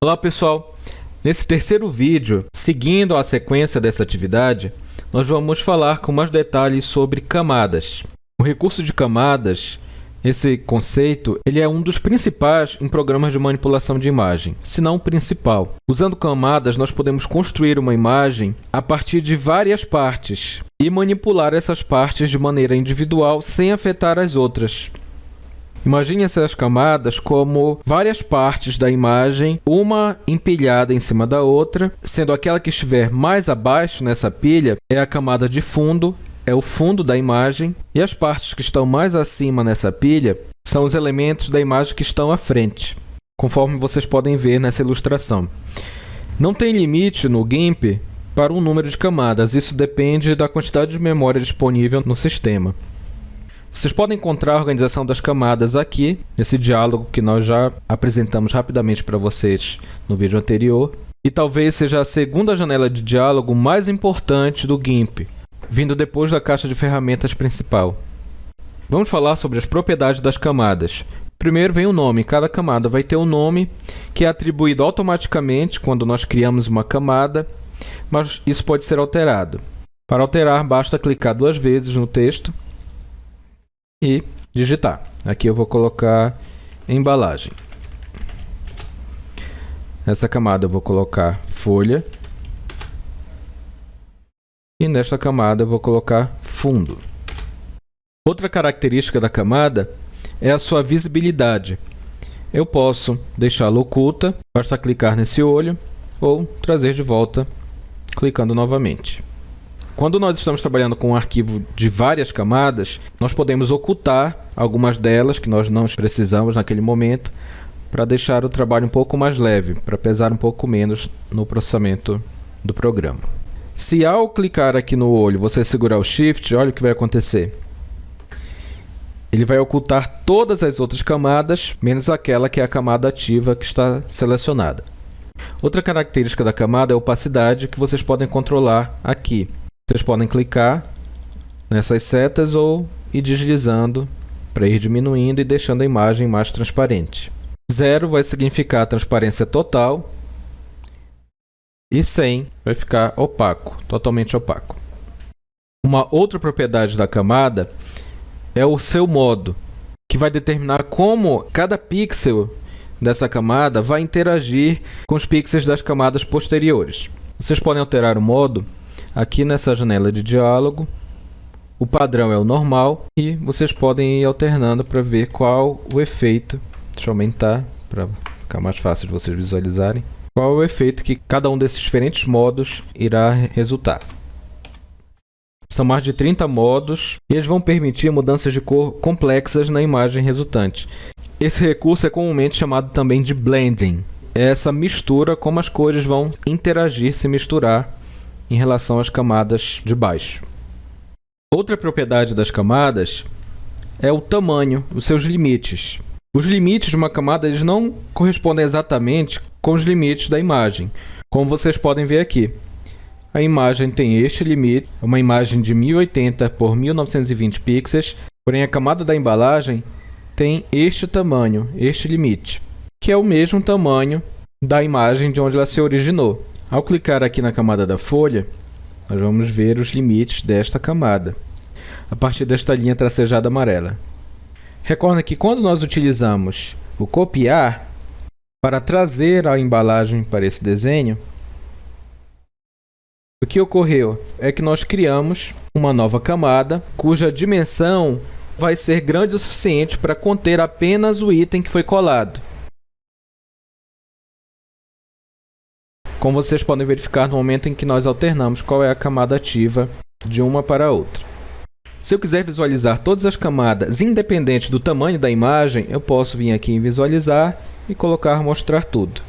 Olá pessoal, nesse terceiro vídeo, seguindo a sequência dessa atividade, nós vamos falar com mais detalhes sobre camadas. O recurso de camadas, esse conceito, ele é um dos principais em programas de manipulação de imagem, se não o principal. Usando camadas, nós podemos construir uma imagem a partir de várias partes e manipular essas partes de maneira individual sem afetar as outras. Imagine essas camadas como várias partes da imagem, uma empilhada em cima da outra, sendo aquela que estiver mais abaixo nessa pilha é a camada de fundo, é o fundo da imagem, e as partes que estão mais acima nessa pilha são os elementos da imagem que estão à frente, conforme vocês podem ver nessa ilustração. Não tem limite no GIMP para um número de camadas, isso depende da quantidade de memória disponível no sistema. Vocês podem encontrar a organização das camadas aqui, nesse diálogo que nós já apresentamos rapidamente para vocês no vídeo anterior. E talvez seja a segunda janela de diálogo mais importante do GIMP, vindo depois da caixa de ferramentas principal. Vamos falar sobre as propriedades das camadas. Primeiro vem o nome. Cada camada vai ter um nome que é atribuído automaticamente quando nós criamos uma camada, mas isso pode ser alterado. Para alterar, basta clicar duas vezes no texto e digitar. Aqui eu vou colocar embalagem. Nessa camada eu vou colocar folha. E nesta camada eu vou colocar fundo. Outra característica da camada é a sua visibilidade. Eu posso deixá-la oculta, basta clicar nesse olho, ou trazer de volta, clicando novamente. Quando nós estamos trabalhando com um arquivo de várias camadas, nós podemos ocultar algumas delas que nós não precisamos naquele momento para deixar o trabalho um pouco mais leve, para pesar um pouco menos no processamento do programa. Se ao clicar aqui no olho você segurar o Shift, olha o que vai acontecer. Ele vai ocultar todas as outras camadas, menos aquela que é a camada ativa que está selecionada. Outra característica da camada é a opacidade, que vocês podem controlar aqui. Vocês podem clicar nessas setas ou ir deslizando para ir diminuindo e deixando a imagem mais transparente. 0 vai significar transparência total e 100 vai ficar opaco, totalmente opaco. Uma outra propriedade da camada é o seu modo, que vai determinar como cada pixel dessa camada vai interagir com os pixels das camadas posteriores. Vocês podem alterar o modo aqui nessa janela de diálogo. O padrão é o normal e vocês podem ir alternando para ver qual o efeito. Deixa eu aumentar para ficar mais fácil de vocês visualizarem. Qual é o efeito que cada um desses diferentes modos irá resultar. São mais de 30 modos e eles vão permitir mudanças de cor complexas na imagem resultante. Esse recurso é comumente chamado também de blending. É essa mistura, como as cores vão interagir, se misturar em relação às camadas de baixo. Outra propriedade das camadas é o tamanho, os seus limites. Os limites de uma camada eles não correspondem exatamente com os limites da imagem, como vocês podem ver aqui. A imagem tem este limite, uma imagem de 1080 por 1920 pixels, porém a camada da embalagem tem este tamanho, este limite, que é o mesmo tamanho da imagem de onde ela se originou. Ao clicar aqui na camada da folha, nós vamos ver os limites desta camada, a partir desta linha tracejada amarela. Recorda que quando nós utilizamos o copiar para trazer a embalagem para esse desenho, o que ocorreu é que nós criamos uma nova camada, cuja dimensão vai ser grande o suficiente para conter apenas o item que foi colado. Como vocês podem verificar no momento em que nós alternamos qual é a camada ativa de uma para a outra. Se eu quiser visualizar todas as camadas independente do tamanho da imagem, eu posso vir aqui em visualizar e colocar mostrar tudo.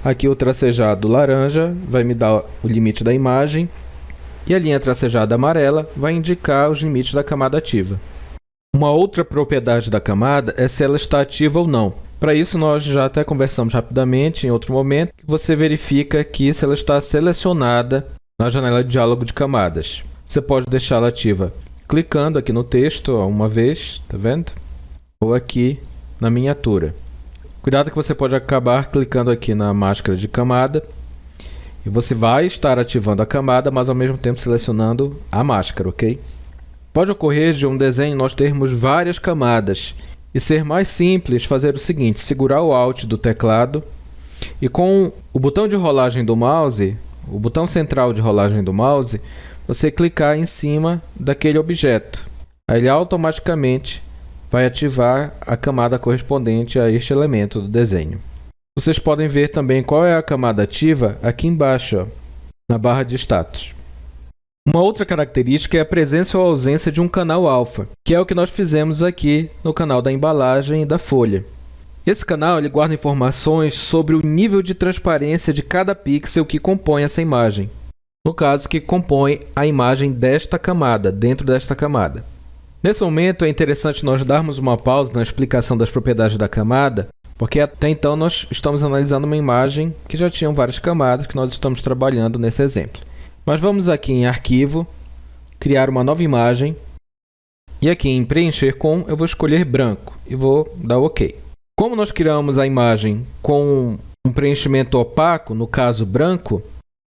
Aqui o tracejado laranja vai me dar o limite da imagem e a linha tracejada amarela vai indicar os limites da camada ativa. Uma outra propriedade da camada é se ela está ativa ou não. Para isso, nós já até conversamos rapidamente em outro momento, que você verifica aqui se ela está selecionada na janela de diálogo de camadas. Você pode deixá-la ativa clicando aqui no texto uma vez, tá vendo? Ou aqui na miniatura. Cuidado que você pode acabar clicando aqui na máscara de camada e você vai estar ativando a camada, mas ao mesmo tempo selecionando a máscara, ok? Pode ocorrer de um desenho nós termos várias camadas e ser mais simples fazer o seguinte: segurar o Alt do teclado e com o botão de rolagem do mouse, o botão central de rolagem do mouse, você clicar em cima daquele objeto. Aí ele automaticamente vai ativar a camada correspondente a este elemento do desenho. Vocês podem ver também qual é a camada ativa aqui embaixo, ó, na barra de status. Uma outra característica é a presença ou ausência de um canal alfa, que é o que nós fizemos aqui no canal da embalagem e da folha. Esse canal ele guarda informações sobre o nível de transparência de cada pixel que compõe essa imagem. No caso, que compõe a imagem desta camada, dentro desta camada. Nesse momento é interessante nós darmos uma pausa na explicação das propriedades da camada, porque até então nós estamos analisando uma imagem que já tinha várias camadas que nós estamos trabalhando nesse exemplo. Mas vamos aqui em Arquivo, criar uma nova imagem, e aqui em Preencher com eu vou escolher branco e vou dar OK. Como nós criamos a imagem com um preenchimento opaco, no caso branco,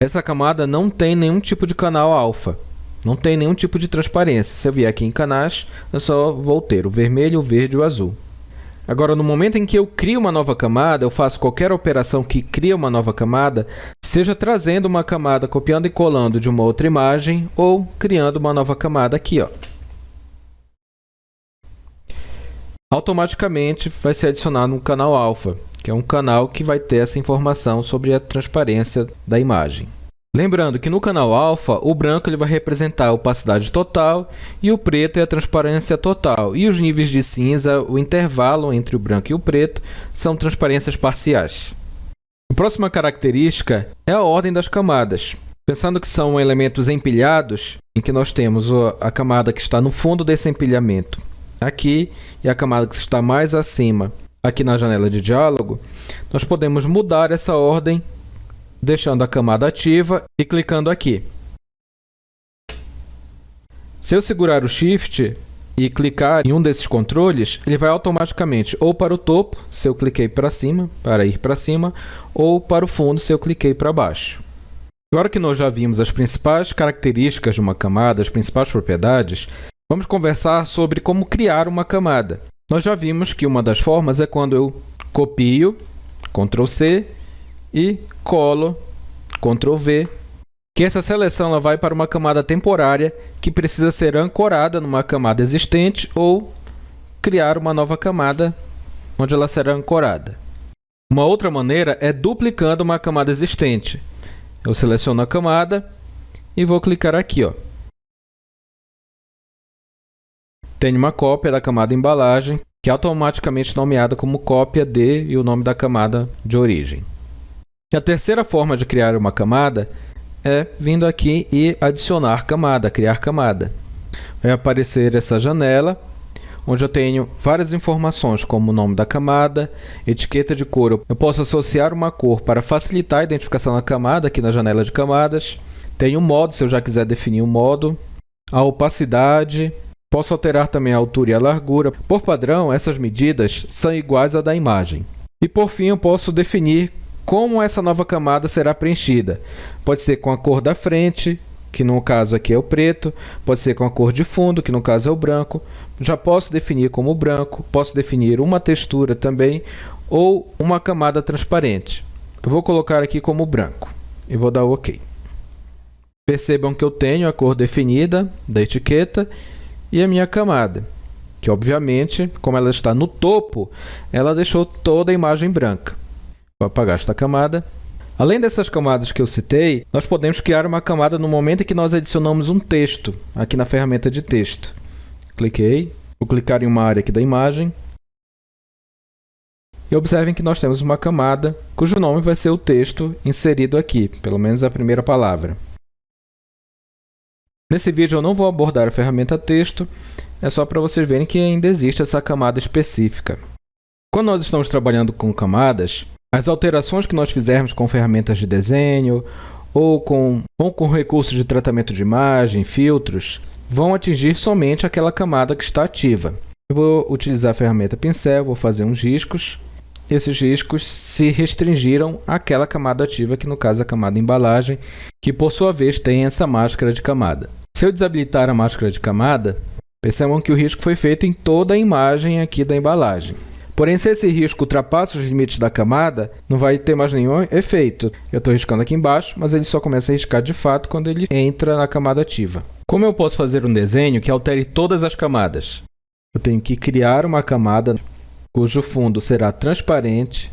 essa camada não tem nenhum tipo de canal alfa, não tem nenhum tipo de transparência. Se eu vier aqui em canais, eu só vou ter o vermelho, o verde e o azul. Agora, no momento em que eu crio uma nova camada, eu faço qualquer operação que cria uma nova camada, seja trazendo uma camada, copiando e colando de uma outra imagem, ou criando uma nova camada aqui, ó. Automaticamente vai ser adicionado um canal alfa, que é um canal que vai ter essa informação sobre a transparência da imagem. Lembrando que no canal alfa, o branco ele vai representar a opacidade total e o preto é a transparência total. E os níveis de cinza, o intervalo entre o branco e o preto, são transparências parciais. A próxima característica é a ordem das camadas. Pensando que são elementos empilhados, em que nós temos a camada que está no fundo desse empilhamento aqui e a camada que está mais acima aqui na janela de diálogo, nós podemos mudar essa ordem deixando a camada ativa e clicando aqui. Se eu segurar o Shift e clicar em um desses controles, ele vai automaticamente ou para o topo, se eu cliquei para cima, para ir para cima, ou para o fundo, se eu cliquei para baixo. Agora que nós já vimos as principais características de uma camada, as principais propriedades, vamos conversar sobre como criar uma camada. Nós já vimos que uma das formas é quando eu copio, Ctrl C, e colo, Ctrl V, que essa seleção ela vai para uma camada temporária que precisa ser ancorada numa camada existente ou criar uma nova camada onde ela será ancorada. Uma outra maneira é duplicando uma camada existente. Eu seleciono a camada e vou clicar aqui, ó. Tenho uma cópia da camada embalagem, que é automaticamente nomeada como cópia de e o nome da camada de origem. E a terceira forma de criar uma camada é vindo aqui e adicionar camada, criar camada. Vai aparecer essa janela, onde eu tenho várias informações, como o nome da camada, etiqueta de cor. Eu posso associar uma cor para facilitar a identificação da camada aqui na janela de camadas. Tenho um modo, se eu já quiser definir um modo. A opacidade. Posso alterar também a altura e a largura. Por padrão, essas medidas são iguais à da imagem. E por fim, eu posso definir como essa nova camada será preenchida. Pode ser com a cor da frente, que no caso aqui é o preto, pode ser com a cor de fundo, que no caso é o branco. Já posso definir como branco, posso definir uma textura também, ou uma camada transparente. Eu vou colocar aqui como branco e vou dar OK. Percebam que eu tenho a cor definida da etiqueta e a minha camada, que obviamente, como ela está no topo, ela deixou toda a imagem branca. Vou apagar esta camada. Além dessas camadas que eu citei, nós podemos criar uma camada no momento em que nós adicionamos um texto, aqui na ferramenta de texto. Cliquei, vou clicar em uma área aqui da imagem. E observem que nós temos uma camada cujo nome vai ser o texto inserido aqui, pelo menos a primeira palavra. Nesse vídeo eu não vou abordar a ferramenta texto, é só para vocês verem que ainda existe essa camada específica. Quando nós estamos trabalhando com camadas, as alterações que nós fizermos com ferramentas de desenho ou com recursos de tratamento de imagem, filtros, vão atingir somente aquela camada que está ativa. Eu vou utilizar a ferramenta pincel, vou fazer uns riscos esses riscos se restringiram àquela camada ativa, que no caso é a camada embalagem, que por sua vez tem essa máscara de camada. Se eu desabilitar a máscara de camada, percebam que o risco foi feito em toda a imagem aqui da embalagem. Porém, se esse risco ultrapassa os limites da camada, não vai ter mais nenhum efeito. Eu estou riscando aqui embaixo, mas ele só começa a riscar de fato quando ele entra na camada ativa. Como eu posso fazer um desenho que altere todas as camadas? Eu tenho que criar uma camada cujo fundo será transparente.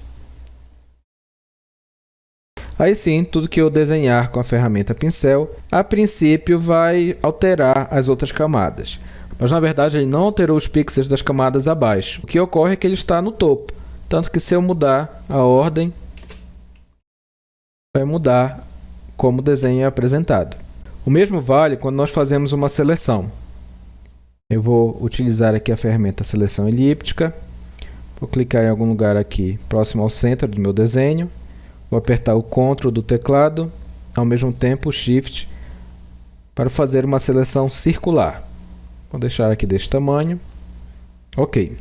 Aí sim, tudo que eu desenhar com a ferramenta pincel, a princípio vai alterar as outras camadas. Mas na verdade ele não alterou os pixels das camadas abaixo. O que ocorre é que ele está no topo. Tanto que se eu mudar a ordem, vai mudar como o desenho é apresentado. O mesmo vale quando nós fazemos uma seleção. Eu vou utilizar aqui a ferramenta seleção elíptica. Vou clicar em algum lugar aqui próximo ao centro do meu desenho. Vou apertar o Ctrl do teclado, ao mesmo tempo o Shift, para fazer uma seleção circular. Vou deixar aqui deste tamanho. Ok.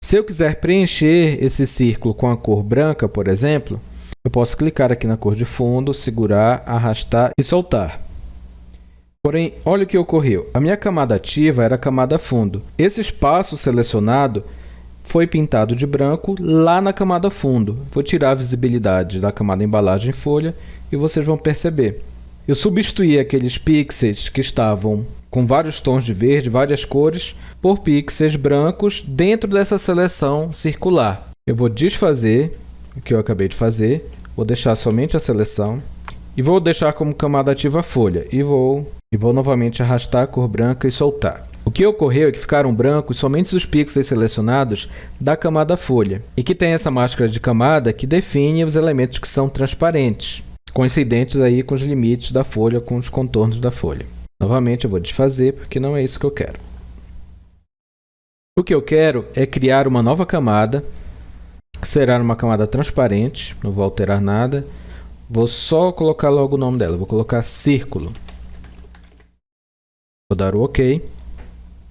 Se eu quiser preencher esse círculo com a cor branca, por exemplo, eu posso clicar aqui na cor de fundo, segurar, arrastar e soltar. Porém, olha o que ocorreu. A minha camada ativa era a camada fundo. Esse espaço selecionado foi pintado de branco lá na camada fundo. Vou tirar a visibilidade da camada embalagem em folha e vocês vão perceber. Eu substituí aqueles pixels que estavam com vários tons de verde, várias cores, por pixels brancos dentro dessa seleção circular. Eu vou desfazer o que eu acabei de fazer, vou deixar somente a seleção e vou deixar como camada ativa a folha e vou novamente arrastar a cor branca e soltar. O que ocorreu é que ficaram brancos somente os pixels selecionados da camada folha e que tem essa máscara de camada que define os elementos que são transparentes, coincidentes aí com os limites da folha, com os contornos da folha. Novamente eu vou desfazer porque não é isso que eu quero. O que eu quero é criar uma nova camada, que será uma camada transparente, não vou alterar nada, vou só colocar logo o nome dela, vou colocar círculo. Vou dar o OK.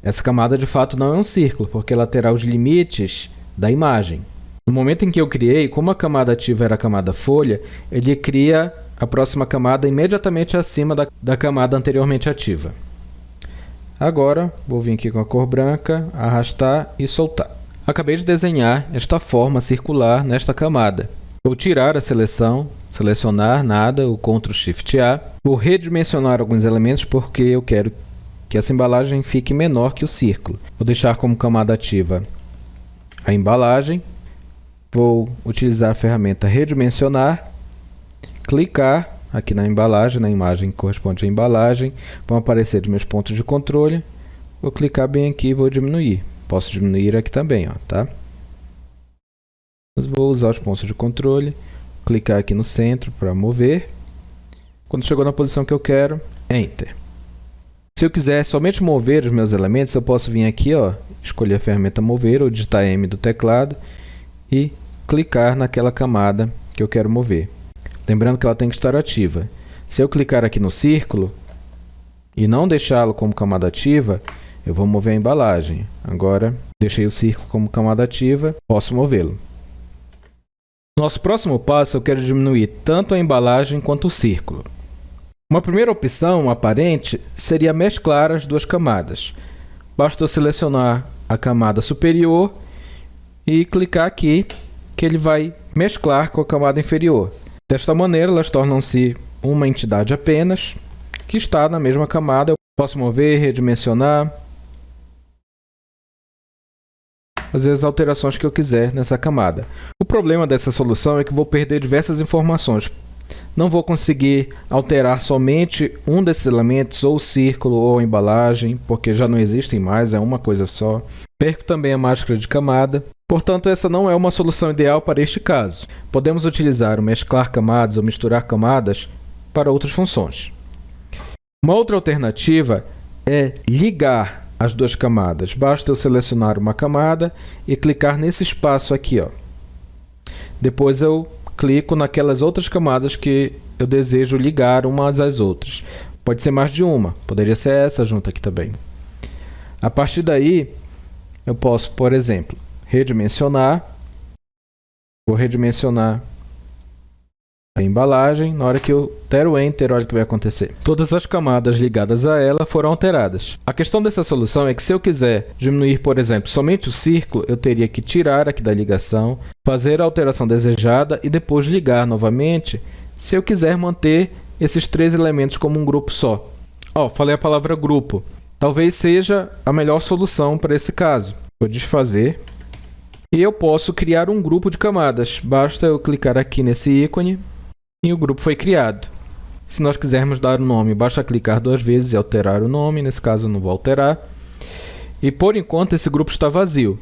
Essa camada de fato não é um círculo, porque ela terá os limites da imagem. No momento em que eu criei, como a camada ativa era a camada folha, ele cria a próxima camada imediatamente acima da camada anteriormente ativa. Agora, vou vir aqui com a cor branca, arrastar e soltar. Acabei de desenhar esta forma circular nesta camada. Vou tirar a seleção, selecionar nada, o Ctrl Shift A. Vou redimensionar alguns elementos porque eu quero que essa embalagem fique menor que o círculo. Vou deixar como camada ativa a embalagem. Vou utilizar a ferramenta redimensionar, clicar aqui na embalagem, na imagem que corresponde à embalagem, vão aparecer os meus pontos de controle. Vou clicar bem aqui e vou diminuir. Posso diminuir aqui também, ó, tá? Mas vou usar os pontos de controle, clicar aqui no centro para mover. Quando chegou na posição que eu quero, Enter. Se eu quiser somente mover os meus elementos, eu posso vir aqui, ó, escolher a ferramenta mover ou digitar M do teclado e clicar naquela camada que eu quero mover. Lembrando que ela tem que estar ativa. Se eu clicar aqui no círculo e não deixá-lo como camada ativa, eu vou mover a embalagem. Agora, deixei o círculo como camada ativa, posso movê-lo. Nosso próximo passo, eu quero diminuir tanto a embalagem quanto o círculo. Uma primeira opção aparente seria mesclar as duas camadas. Basta eu selecionar a camada superior e clicar aqui, que ele vai mesclar com a camada inferior. Desta maneira, elas tornam-se uma entidade apenas, que está na mesma camada. Eu posso mover, redimensionar, fazer as alterações que eu quiser nessa camada. O problema dessa solução é que vou perder diversas informações. Não vou conseguir alterar somente um desses elementos, ou o círculo ou a embalagem, porque já não existem mais, é uma coisa só. Perco também a máscara de camada. Portanto, essa não é uma solução ideal para este caso. Podemos utilizar o mesclar camadas ou misturar camadas para outras funções. Uma outra alternativa é ligar as duas camadas. Basta eu selecionar uma camada e clicar nesse espaço aqui, ó. Depois eu clico naquelas outras camadas que eu desejo ligar umas às outras. Pode ser mais de uma, poderia ser essa junto aqui também. A partir daí, eu posso, por exemplo, redimensionar Vou redimensionar a embalagem. Na hora que eu der o Enter, olha o que vai acontecer. Todas as camadas ligadas a ela foram alteradas. A questão dessa solução é que se eu quiser diminuir, por exemplo, somente o círculo, eu teria que tirar aqui da ligação, fazer a alteração desejada e depois ligar novamente, se eu quiser manter esses três elementos como um grupo só. Falei a palavra grupo. Talvez seja a melhor solução para esse caso. Vou desfazer. E eu posso criar um grupo de camadas. Basta eu clicar aqui nesse ícone e o grupo foi criado. Se nós quisermos dar um nome, basta clicar 2 vezes e alterar o nome. Nesse caso, eu não vou alterar. E por enquanto, esse grupo está vazio.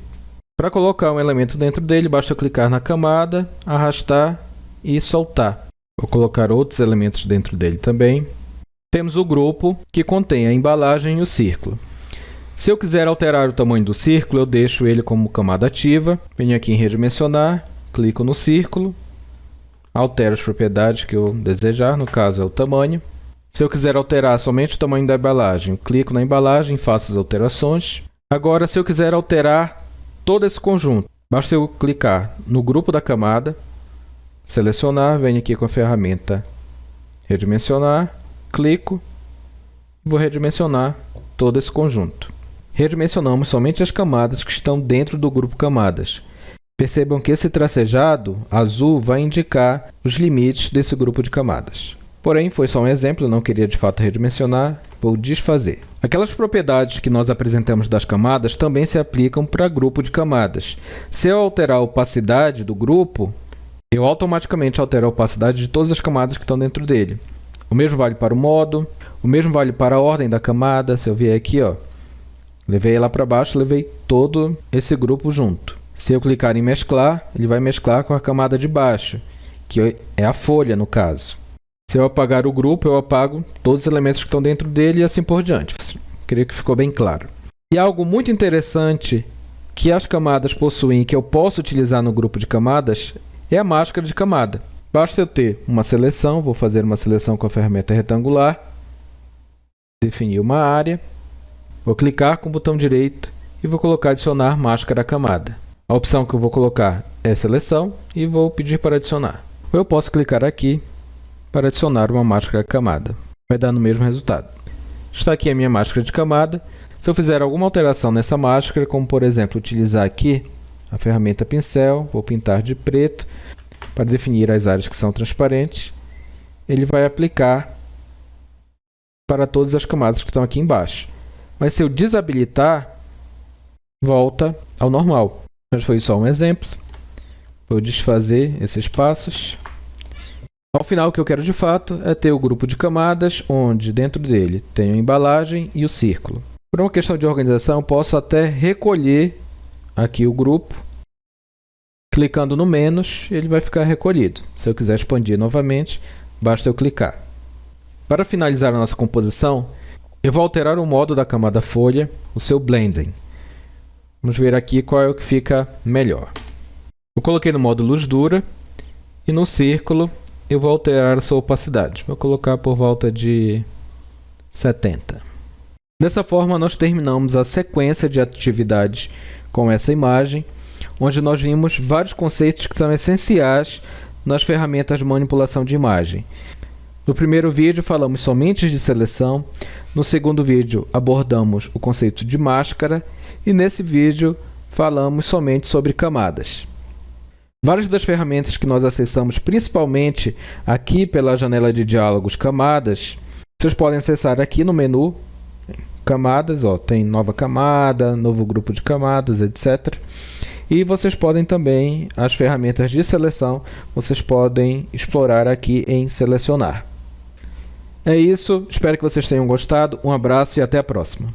Para colocar um elemento dentro dele, basta clicar na camada, arrastar e soltar. Vou colocar outros elementos dentro dele também. Temos o grupo que contém a embalagem e o círculo. Se eu quiser alterar o tamanho do círculo, eu deixo ele como camada ativa. Venho aqui em redimensionar, clico no círculo, altero as propriedades que eu desejar, no caso é o tamanho. Se eu quiser alterar somente o tamanho da embalagem, clico na embalagem, faço as alterações. Agora, se eu quiser alterar todo esse conjunto, basta eu clicar no grupo da camada, selecionar, venho aqui com a ferramenta redimensionar, clico e vou redimensionar todo esse conjunto. Redimensionamos somente as camadas que estão dentro do grupo camadas. Percebam que esse tracejado azul vai indicar os limites desse grupo de camadas. Porém, foi só um exemplo, eu não queria de fato redimensionar, vou desfazer. Aquelas propriedades que nós apresentamos das camadas também se aplicam para grupo de camadas. Se eu alterar a opacidade do grupo, eu automaticamente altero a opacidade de todas as camadas que estão dentro dele. O mesmo vale para o modo, o mesmo vale para a ordem da camada. Se eu vier aqui, levei lá para baixo, levei todo esse grupo junto. Se eu clicar em mesclar, ele vai mesclar com a camada de baixo, que é a folha no caso. Se eu apagar o grupo, eu apago todos os elementos que estão dentro dele e assim por diante. Creio que ficou bem claro. E algo muito interessante que as camadas possuem e que eu posso utilizar no grupo de camadas é a máscara de camada. Basta eu ter uma seleção, vou fazer uma seleção com a ferramenta retangular, definir uma área, vou clicar com o botão direito e vou colocar adicionar máscara à camada. A opção que eu vou colocar é seleção e vou pedir para adicionar. Ou eu posso clicar aqui para adicionar uma máscara à camada. Vai dar no mesmo resultado. Está aqui a minha máscara de camada. Se eu fizer alguma alteração nessa máscara, como por exemplo utilizar aqui a ferramenta pincel, vou pintar de preto, para definir as áreas que são transparentes, ele vai aplicar para todas as camadas que estão aqui embaixo. Mas se eu desabilitar, volta ao normal. Mas foi só um exemplo. Vou desfazer esses passos. Ao final, o que eu quero de fato é ter o grupo de camadas, onde dentro dele tem a embalagem e o círculo. Por uma questão de organização, posso até recolher aqui o grupo. Clicando no menos, ele vai ficar recolhido. Se eu quiser expandir novamente, basta eu clicar. Para finalizar a nossa composição, eu vou alterar o modo da camada folha, o seu blending. Vamos ver aqui qual é o que fica melhor. Eu coloquei no modo luz dura e no círculo eu vou alterar a sua opacidade. Vou colocar por volta de 70. Dessa forma, nós terminamos a sequência de atividades com essa imagem, onde nós vimos vários conceitos que são essenciais nas ferramentas de manipulação de imagem. No primeiro vídeo falamos somente de seleção, no segundo vídeo abordamos o conceito de máscara e nesse vídeo falamos somente sobre camadas. Várias das ferramentas que nós acessamos, principalmente aqui pela janela de diálogos camadas, vocês podem acessar aqui no menu camadas, tem nova camada, novo grupo de camadas, etc. E vocês podem também, as ferramentas de seleção, vocês podem explorar aqui em selecionar. É isso, espero que vocês tenham gostado, um abraço e até a próxima.